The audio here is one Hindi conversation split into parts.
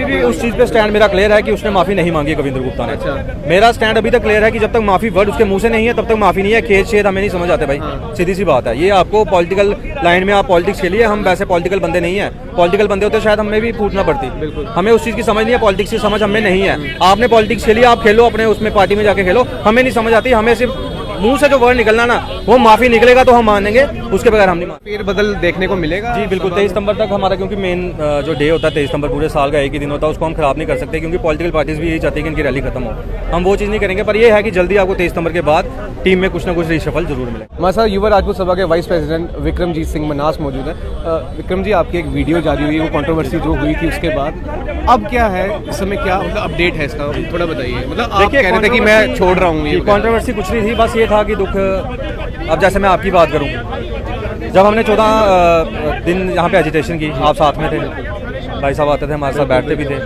अभी भी उस चीज़ पे स्टैंड मेरा क्लियर है कि उसने माफ़ी नहीं मांगी कविंद्र गुप्ता ने। अच्छा। मेरा स्टैंड अभी तक क्लियर है कि जब तक माफ़ी वर्ड उसके मुंह से नहीं है तब तक माफ़ी नहीं है। खेत शेद हमें नहीं समझ आते भाई, सीधी सी बात है। ये आपको पॉलिटिकल लाइन में आप पॉलिटिक्स खेलिए, हम वैसे पॉलिटिकल बंदे नहीं है। पॉलिटिकल बंदे होते शायद हमें भी फूटना पड़ती। हमें उस चीज़ की समझ नहीं है, पॉलिटिक्स की समझ हमें नहीं है। आपने पॉलिटिक्स खेली, आप खेलो अपने उसमें पार्टी में जाके खेलो, हमें नहीं समझ आती। हमें सिर्फ मुंह से जो वर्ड निकलना ना वो माफी निकलेगा तो हम मानेंगे, उसके बगैर हम नहीं मानेंगे। फेर बदल देखने को मिलेगा जी बिल्कुल, 23 सितंबर तक हमारा, क्योंकि मेन जो डे होता है 23 सितंबर पूरे साल का एक ही दिन होता है, उसको हम खराब नहीं कर सकते क्योंकि पॉलिटिकल पार्टीज भी यही चाहती है कि इनकी रैली खत्म हो। हम वो चीज़ नहीं करेंगे, पर यह है कि जल्दी आपको 23 सितंबर के बाद टीम में कुछ ना कुछ रिशफल जरूर मिले। हमारे साथ युवा राजपूत सभा के वाइस प्रेसिडेंट विक्रमजीत सिंह मनास मौजूद है। विक्रम जी, आपकी एक वीडियो जारी हुई, वो कंट्रोवर्सी जो हुई थी उसके बाद अब क्या है, इस समय क्या मतलब अपडेट है इसका, थोड़ा बताइए। मतलब आप कह रहे थे कि मैं छोड़ रहा हूँ, ये कंट्रोवर्सी कुछ नहीं थी, बस ये था कि दुख, अब जैसे मैं आपकी बात करूं, जब हमने 14 दिन यहाँ पे एजिटेशन की, आप साथ में थे, भाई साहब आते थे हमारे साथ, बैठते भी थे।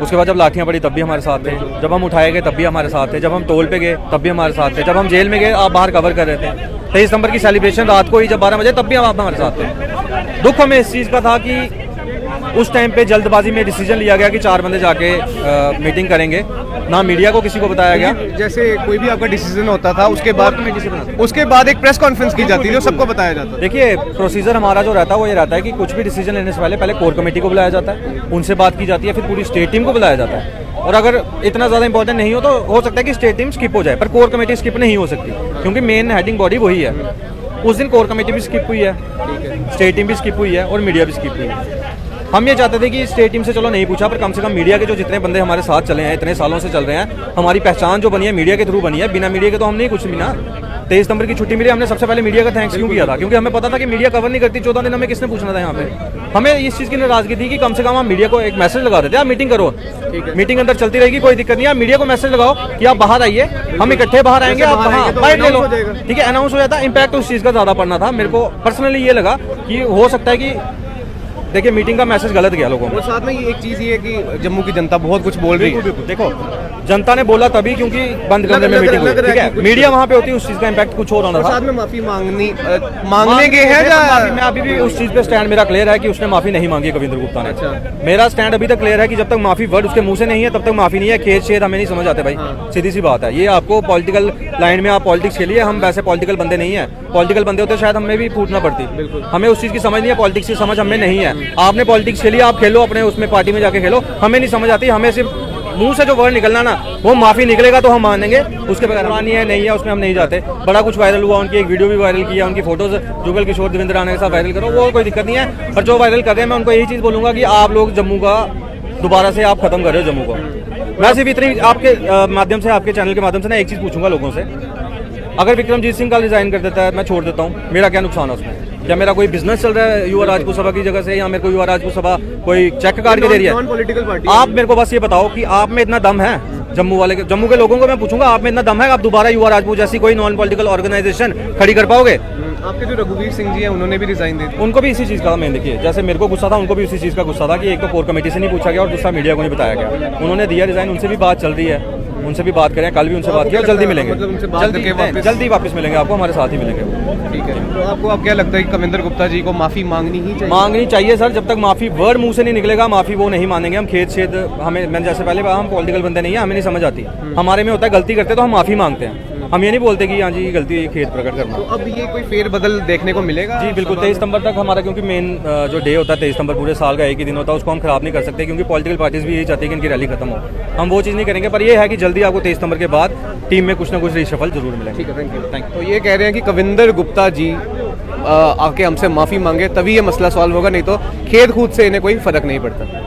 उसके बाद जब लाठियाँ पड़ी तब भी हमारे साथ थे, जब हम उठाए गए तब भी हमारे साथ थे, जब हम टोल पे गए तब भी हमारे साथ थे, जब हम जेल में गए आप बाहर कवर कर रहे थे, 23 सितंबर की सेलिब्रेशन रात को ही जब 12 बजे तब भी आप हमारे साथ थे। दुख हमें इस चीज़ का था कि उस टाइम पे जल्दबाजी में डिसीजन लिया गया कि 4 बंदे जाके मीटिंग करेंगे, ना मीडिया को किसी को बताया गया। जैसे कोई भी आपका डिसीजन होता था उसके बाद एक प्रेस कॉन्फ्रेंस की जाती थी, जो सबको बताया जाता था। देखिए, प्रोसीजर हमारा जो रहता है वो ये रहता है कि कुछ भी डिसीजन लेने से पहले कोर कमेटी को बुलाया जाता है, उनसे बात की जाती है, फिर पूरी स्टेट टीम को बुलाया जाता है। और अगर इतना ज़्यादा इंपॉर्टेंट नहीं हो तो हो सकता है कि स्टेट टीम स्किप हो जाए, पर कोर कमेटी स्किप नहीं हो सकती क्योंकि मेन हेडिंग बॉडी वही है। उस दिन कोर कमेटी भी स्किप हुई है, स्टेट टीम भी स्किप हुई है और मीडिया भी स्किप हुई है। हम ये चाहते थे कि स्टेट टीम से चलो नहीं पूछा, पर कम से कम मीडिया के जो जितने बंदे हमारे साथ चले हैं, इतने सालों से चल रहे हैं, हमारी पहचान जो बनी है मीडिया के थ्रू बनी है। बिना मीडिया के तो हम नहीं कुछ भी ना। 23 सितंबर की छुट्टी मिली, हमने सबसे पहले मीडिया का थैंक्स क्यों किया था, क्योंकि हमें पता था कि मीडिया कवर नहीं करती। 14 दिन हमें किसने पूछना था यहाँ पे। हमें इस चीज़ की नाराजगी थी कि कम से कम हम मीडिया को एक मैसेज लगा देते, आप मीटिंग करो, मीटिंग अंदर चलती रहेगी, कोई दिक्कत नहीं है। आप मीडिया को मैसेज लगाओ कि आप बाहर आइए, हम इकट्ठे बाहर आएंगे, आप वहाँ बाइट ले लो, ठीक है, अनाउंस हो जाता है। इम्पैक्ट उस चीज़ का ज़्यादा पड़ना था। मेरे को पर्सनली ये लगा कि हो सकता है कि देखिए मीटिंग का मैसेज गलत गया लोगों को। और साथ में एक चीज़ ये है कि जम्मू की जनता बहुत कुछ बोल रही है। देखो, जनता ने बोला तभी क्योंकि बंद कमरे में मीटिंग हुई, ठीक है, मीडिया वहाँ पे होती है, उस चीज़ का इम्पैक्ट कुछ और होना था। साथ में माफी मांगने के हैं मैं अभी भी उस चीज़ पे स्टैंड मेरा क्लियर है कि उसने माफी नहीं मांगी कविंद्र गुप्ता ने। अच्छा। मेरा स्टैंड अभी तक क्लियर है कि जब तक माफी वर्ड उसके मुंह से नहीं है तब तक माफी नहीं है। खेत शेद हमें नहीं समझ आते भाई, सीधी सी बात है। ये आपको पॉलिटिकल लाइन में आप पॉलिटिक्स खेलिए, हम वैसे पॉलिटिकल बंदे नहीं है। पॉलिटिकल बंदे होते शायद हमें भी फूटना पड़ती। हमें उस चीज़ की समझ नहीं है, पॉलिटिक्स की समझ हमें नहीं है। आपने पॉलिटिक्स खेली, आप खेलो अपने उसमें पार्टी में जाके खेलो, हमें नहीं समझ आती। हमें सिर्फ मुंह से जो वर्ड निकलना ना वो माफी निकलेगा तो हम मानेंगे, उसके बगैर पुरानी है नहीं है उसमें हम नहीं जाते। बड़ा कुछ वायरल हुआ, उनकी एक वीडियो भी वायरल किया, उनकी फोटोज जुगल किशोर देवेंद्र राणा के साथ वायरल करो, वो कोई दिक्कत नहीं है। पर जो वायरल कर रहे हैं मैं उनको यही चीज़ बोलूँगा कि आप लोग जम्मू का दोबारा से आप खत्म कर रहे हो जम्मू को। मैं सिर्फ इतनी आपके माध्यम से, आपके चैनल के माध्यम से ना एक चीज़ पूछूंगा लोगों से, अगर विक्रमजीत सिंह कल रिजाइन कर देता है, मैं छोड़ देता हूँ, मेरा क्या नुकसान है उसमें? क्या मेरा कोई बिजनेस चल रहा है युवा राजपूत सभा की जगह से, या मेरे को युवा राजपूत सभा कोई चेक काट के दे रही है? आप मेरे को बस ये बताओ कि आप में इतना दम है, जम्मू के लोगों को मैं पूछूंगा, आप में इतना दम है आप दोबारा युवा राजपूत जैसी कोई नॉन पॉलिटिकल ऑर्गेनाइजेशन खड़ी कर पाओगे? आपके जो रघुवीर सिंह जी हैं उन्होंने भी रिजाइन दे दी। उनको भी इसी चीज़ का मैंने देखिए, जैसे मेरे को गुस्सा था उनको भी इसी चीज़ का गुस्सा था कि एक तो कोर कमेटी से नहीं पूछा गया और दूसरा मीडिया को नहीं बताया गया। उन्होंने दिया रिजाइन, उनसे भी बात चल रही है, उनसे भी बात करें, कल भी उनसे बात किया, जल्दी मिलेंगे, जल्दी वापस मिलेंगे आपको, हमारे साथ ही मिलेंगे। ठीक है, तो आपको अब क्या लगता है कि कविंद्र गुप्ता जी को माफी मांगनी चाहिए? सर, जब तक माफी वर्ड मुंह से नहीं निकलेगा माफी वो नहीं मानेंगे हम। खेत शेद हमें, मैंने जैसे पहले हम पॉलिटिकल बंदे नहीं है, हमें नहीं समझ आती। हमारे में होता है गलती करते तो हम माफी मांगते हैं, हम ये नहीं बोलते कि हाँ जी गलती खेत प्रकट करना। तो अब ये कोई फेर बदल देखने को मिलेगा? जी बिल्कुल, 23 सितंबर तक हमारा, क्योंकि मेन जो डे होता है 23 सितंबर पूरे साल का एक ही दिन होता है, उसको हम खराब नहीं कर सकते क्योंकि पॉलिटिकल पार्टीज भी यही चाहती है कि इनकी रैली खत्म हो। हम वो चीज़ नहीं करेंगे, पर ये है कि जल्दी आपको 23 सितंबर के बाद टीम में कुछ ना कुछ रिशफल जरूर मिलेगा। ठीक है, थैंक यू। तो ये कह रहे हैं कि कविंद्र गुप्ता जी आके हमसे माफ़ी मांगे तभी ये मसला सॉल्व होगा, नहीं तो खेद खूद से इन्हें कोई फ़र्क नहीं पड़ता।